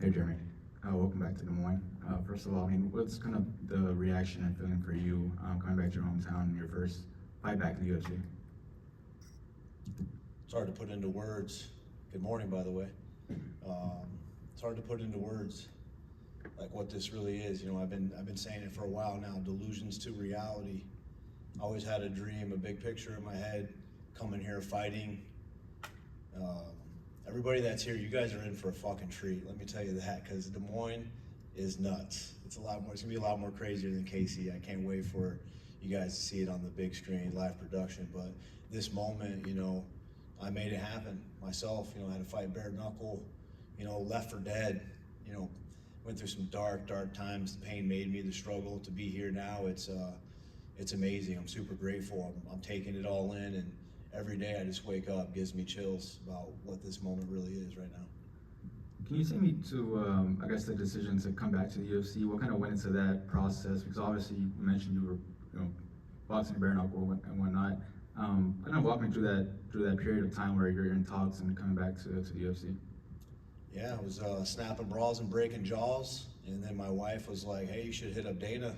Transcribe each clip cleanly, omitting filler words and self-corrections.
Hey Jeremy, welcome back to Des Moines. First of all, what's kind of the reaction and feeling for you coming back to your hometown in your first fight back in the UFC? It's hard to put into words. Good morning, by the way. It's hard to put into words like what this really is. I've been saying it for a while now. Delusions to reality. I always had a dream, a big picture in my head, coming here fighting. Everybody that's here, you guys are in for a fucking treat. Let me tell you that, because Des Moines is nuts. It's gonna be a lot more crazier than KC. I can't wait for you guys to see it on the big screen, live production. But this moment, I made it happen myself. I had to fight bare knuckle, left for dead. Went through some dark times. The pain made me, the struggle to be here now. It's amazing. I'm super grateful. I'm taking it all in, and every day I just wake up, gives me chills about what this moment really is right now. Can you take me to, I guess, the decision to come back to the UFC? What kind of went into that process? Because obviously you mentioned you were, boxing bare knuckle and whatnot. Kind of walk me through that period of time where you're in talks and coming back to the UFC. Yeah, it was snapping bras and breaking jaws, and then my wife was like, "Hey, you should hit up Dana."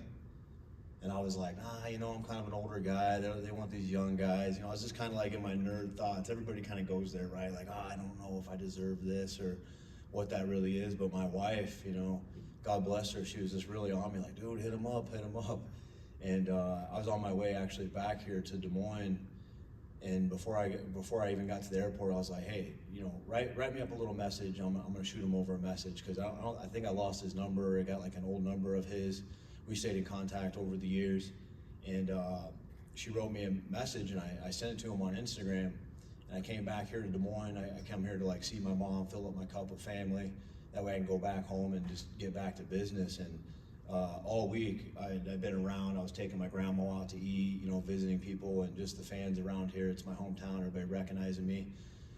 And I was like, nah, I'm kind of an older guy. They want these young guys. I was just kind of like in my nerd thoughts. Everybody kind of goes there, right? Like, I don't know if I deserve this or what that really is. But my wife, God bless her, she was just really on me, like, dude, hit him up. And I was on my way actually back here to Des Moines. And before I even got to the airport, I was like, hey, write me up a little message. I'm gonna shoot him over a message, because I think I lost his number. I got like an old number of his. We stayed in contact over the years, and she wrote me a message, and I sent it to him on Instagram. And I came back here to Des Moines. I come here to see my mom, fill up my cup with family. That way I can go back home and just get back to business. And all week I'd been around. I was taking my grandma out to eat, visiting people, and just the fans around here. It's my hometown. Everybody recognizing me.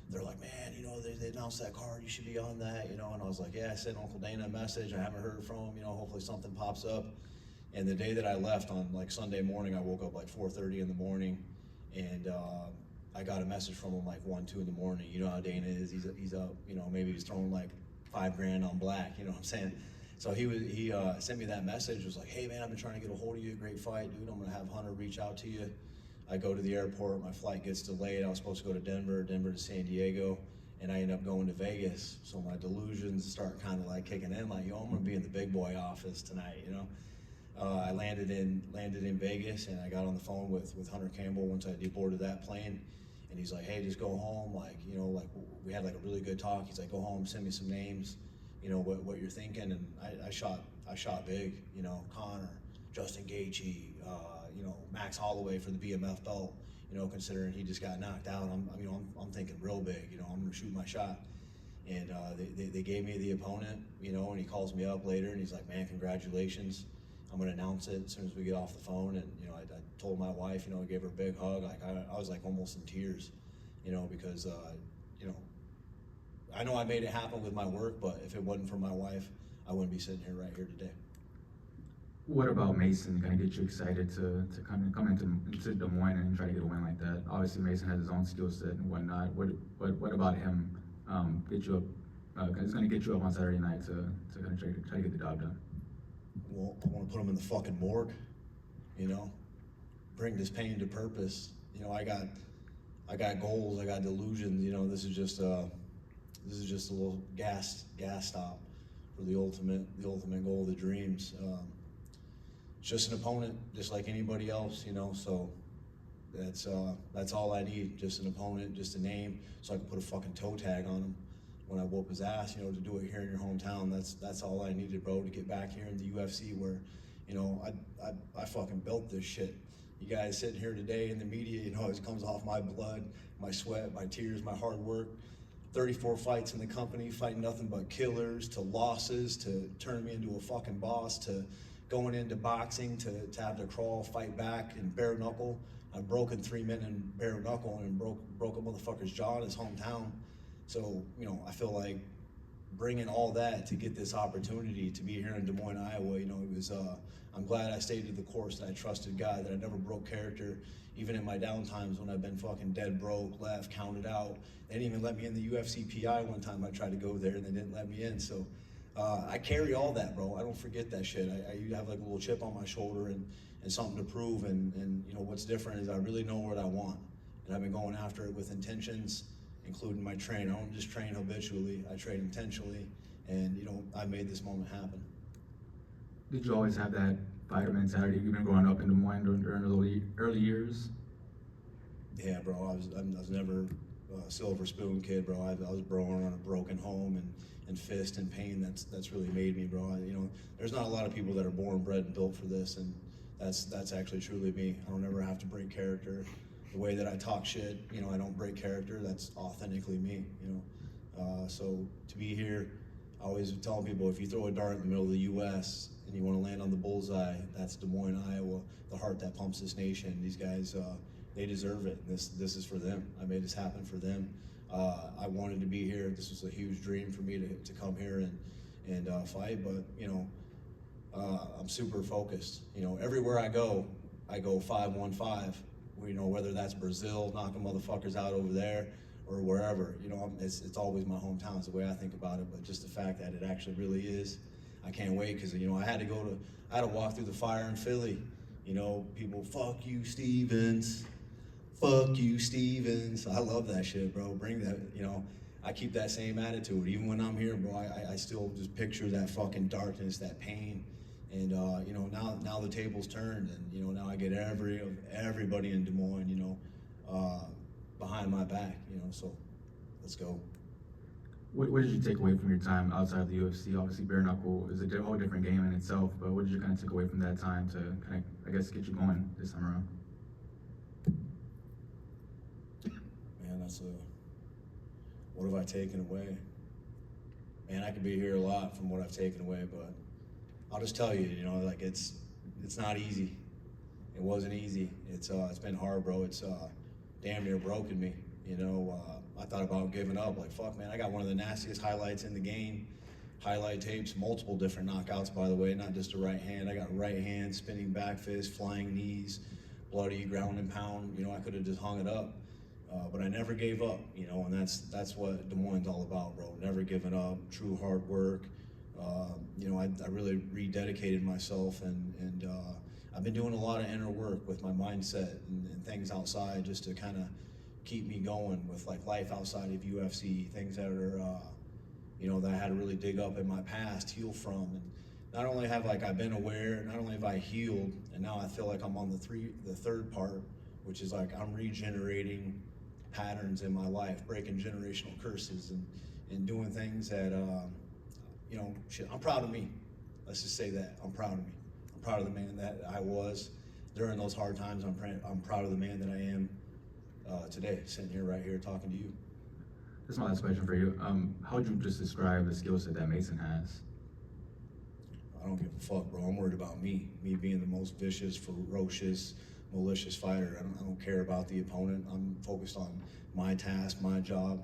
They're like, man, they announced that card. You should be on that, And I was like, yeah, I sent Uncle Dana a message. I haven't heard from him. Hopefully something pops up. And the day that I left on Sunday morning, I woke up 4:30 in the morning, and I got a message from him 1, 2 in the morning. You know how Dana is. He's up. Maybe he's throwing $5,000 on black. You know what I'm saying? So he sent me that message. Was like, hey man, I've been trying to get a hold of you. Great fight, dude. I'm gonna have Hunter reach out to you. I go to the airport. My flight gets delayed. I was supposed to go to Denver to San Diego, and I end up going to Vegas. So my delusions start kind of kicking in. I'm gonna be in the big boy office tonight. I landed in Vegas, and I got on the phone with Hunter Campbell once I deboarded that plane, and he's like, hey, just go home. We had a really good talk. He's like, go home, send me some names, what you're thinking. And I shot big, Connor, Justin Gaethje, Max Holloway for the BMF belt, considering he just got knocked out. I'm thinking real big, I'm gonna shoot my shot. And they gave me the opponent, and he calls me up later, and he's like, man, congratulations. I'm gonna announce it as soon as we get off the phone. And I told my wife, I gave her a big hug. I was almost in tears, because I know I made it happen with my work, but if it wasn't for my wife, I wouldn't be sitting here right here today. What about Mason kind of get you excited to come into Des Moines and try to get a win like that? Obviously, Mason has his own skill set and whatnot. What about him get you up? It's going to get you up on Saturday night to kind of try to get the job done. Well, I want to put him in the fucking morgue. Bring this pain to purpose. I got goals. I got delusions. This is just a little gas stop for the ultimate goal, the dreams. It's just an opponent, just like anybody else, So that's all I need. Just an opponent, just a name, so I can put a fucking toe tag on him when I whoop his ass. To do it here in your hometown. That's all I needed, bro, to get back here in the UFC, where, I fucking built this shit. You guys sitting here today in the media, it comes off my blood, my sweat, my tears, my hard work. 34 fights in the company, fighting nothing but killers, to losses, to turning me into a fucking boss, to going into boxing, to have to crawl, fight back in bare knuckle. I've broken 3 men in bare knuckle and broke a motherfucker's jaw in his hometown. So, I feel like bringing all that to get this opportunity to be here in Des Moines, Iowa, it was, I'm glad I stayed to the course, that I trusted God, that I never broke character, even in my down times when I've been fucking dead broke, left, counted out. They didn't even let me in the UFC PI one time. I tried to go there and they didn't let me in. So I carry all that, bro. I don't forget that shit. I have like a little chip on my shoulder and something to prove. And you know what's different is I really know what I want, and I've been going after it with intentions, including my train. I don't just train habitually. I train intentionally, and you know I made this moment happen. Did you always have that fighter mentality, even growing up in Des Moines during the early years? Yeah, bro. I was never a silver spoon kid, bro. I was born on a broken home and fist and pain. That's really made me, bro. You know, there's not a lot of people that are born, bred, and built for this, and that's actually truly me. I don't ever have to break character. The way that I talk shit, you know, I don't break character. That's authentically me, you know. So to be here, I always tell people if you throw a dart in the middle of the U.S. and you want to land on the bullseye, that's Des Moines, Iowa, the heart that pumps this nation. These guys, they deserve it. This is for them. I made this happen for them. I wanted to be here. This was a huge dream for me to come here and fight. But you know, I'm super focused. You know, everywhere I go 5-1-5. You know, whether that's Brazil, knocking motherfuckers out over there, or wherever. You know, it's always my hometown. Is the way I think about it. But just the fact that it actually really is, I can't wait because you know I had to walk through the fire in Philly. You know, people, fuck you, Stevens. Fuck you, Stevens. I love that shit, bro. Bring that, you know, I keep that same attitude. Even when I'm here, bro, I still just picture that fucking darkness, that pain. And, you know, now the table's turned and, you know, now I get everybody in Des Moines, you know, behind my back, you know, so let's go. What did you take away from your time outside of the UFC? Obviously, bare knuckle is a whole different game in itself, but what did you kind of take away from that time to kind of, I guess, get you going this time around? Man, what have I taken away? Man, I could be here a lot from what I've taken away, but I'll just tell you, you know, like it's not easy. It wasn't easy. It's been hard, bro. It's damn near broken me. You know, I thought about giving up. Like, fuck, man, I got one of the nastiest highlights in the game. Highlight tapes, multiple different knockouts, by the way, not just a right hand. I got right hand, spinning back fist, flying knees, bloody ground and pound. You know, I could have just hung it up. But I never gave up, you know, and that's what Des Moines is all about, bro. Never giving up, true hard work. You know, I really rededicated myself, and I've been doing a lot of inner work with my mindset and things outside just to kind of keep me going with like life outside of UFC, things that are, you know, that I had to really dig up in my past, heal from. And not only have like I've been aware, not only have I healed, and now I feel like I'm on the third part, which is like I'm regenerating patterns in my life, breaking generational curses and doing things that, you know, shit, I'm proud of me. Let's just say that. I'm proud of me. I'm proud of the man that I was during those hard times. I'm proud of the man that I am today, sitting here right here talking to you. This is my last question for you. How would you just describe the skill set that Mason has? I don't give a fuck, bro. I'm worried about me being the most vicious, ferocious, malicious fighter. I don't care about the opponent. I'm focused on my task, my job,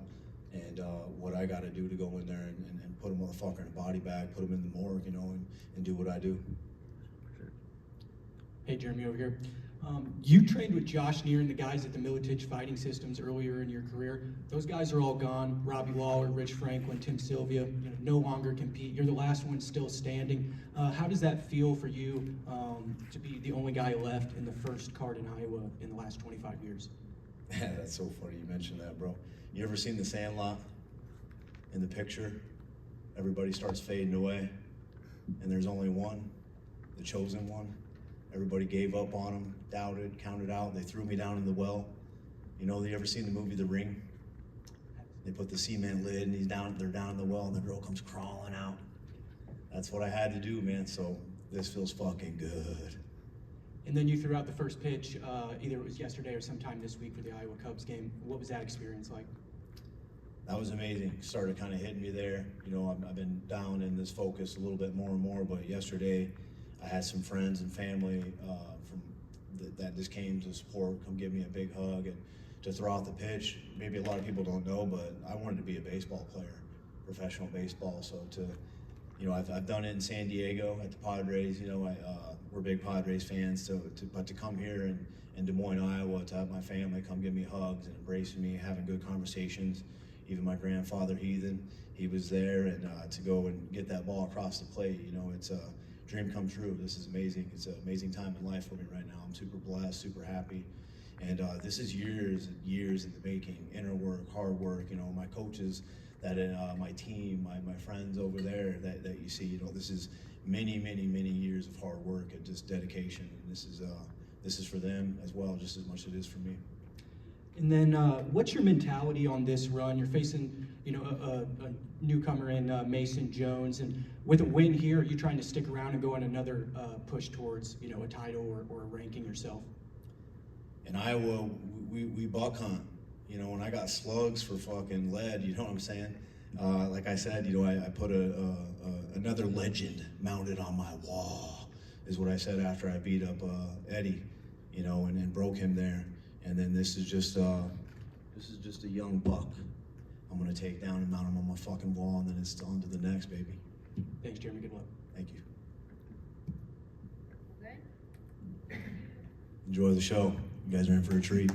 and what I got to do to go in there and put a motherfucker in a body bag, put him in the morgue, you know, and do what I do. Hey, Jeremy over here. You trained with Josh Neer and the guys at the Militich Fighting Systems earlier in your career. Those guys are all gone. Robbie Lawler, Rich Franklin, Tim Sylvia, you know, no longer compete. You're the last one still standing. How does that feel for you to be the only guy left in the first card in Iowa in the last 25 years? Yeah, that's so funny you mentioned that, bro. You ever seen The Sandlot? In the picture, everybody starts fading away, and there's only one, the chosen one. Everybody gave up on him, doubted, counted out. They threw me down in the well. You know, you ever seen the movie The Ring? They put the cement lid and they're down in the well and the girl comes crawling out. That's what I had to do, man, so this feels fucking good. And then you threw out the first pitch, either it was yesterday or sometime this week for the Iowa Cubs game. What was that experience like? That was amazing. Started kind of hitting me there. You know, I've been down in this focus a little bit more and more, but yesterday I had some friends and family that just came to support, come give me a big hug, and to throw out the pitch. Maybe a lot of people don't know, but I wanted to be a baseball player, professional baseball. So you know, I've done it in San Diego at the Padres. You know, we're big Padres fans. But to come here in Des Moines, Iowa, to have my family come give me hugs and embrace me, having good conversations. even my grandfather Heathen, he was there, and to go and get that ball across the plate, you know, it's a dream come true. This is amazing. It's an amazing time in life for me right now. I'm super blessed, super happy. And this is years and years in the making, inner work, hard work, you know, my coaches, that my team, my friends over there that you see, you know, this is many years of hard work and just dedication. And this is for them as well, just as much as it is for me. And then, what's your mentality on this run? You're facing, you know, a newcomer in Mason Jones, and with a win here, are you trying to stick around and go on another push towards, you know, a title or ranking yourself? In Iowa, we buck hunt. You know, when I got slugs for fucking lead, you know what I'm saying? Like I said, you know, I put another legend mounted on my wall, is what I said after I beat up Eddie, you know, and broke him there. And then this is just a young buck I'm gonna take down and mount him on my fucking wall, and then it's on to the next, baby. Thanks, Jeremy. Good luck. Thank you. Good. Enjoy the show. You guys are in for a treat.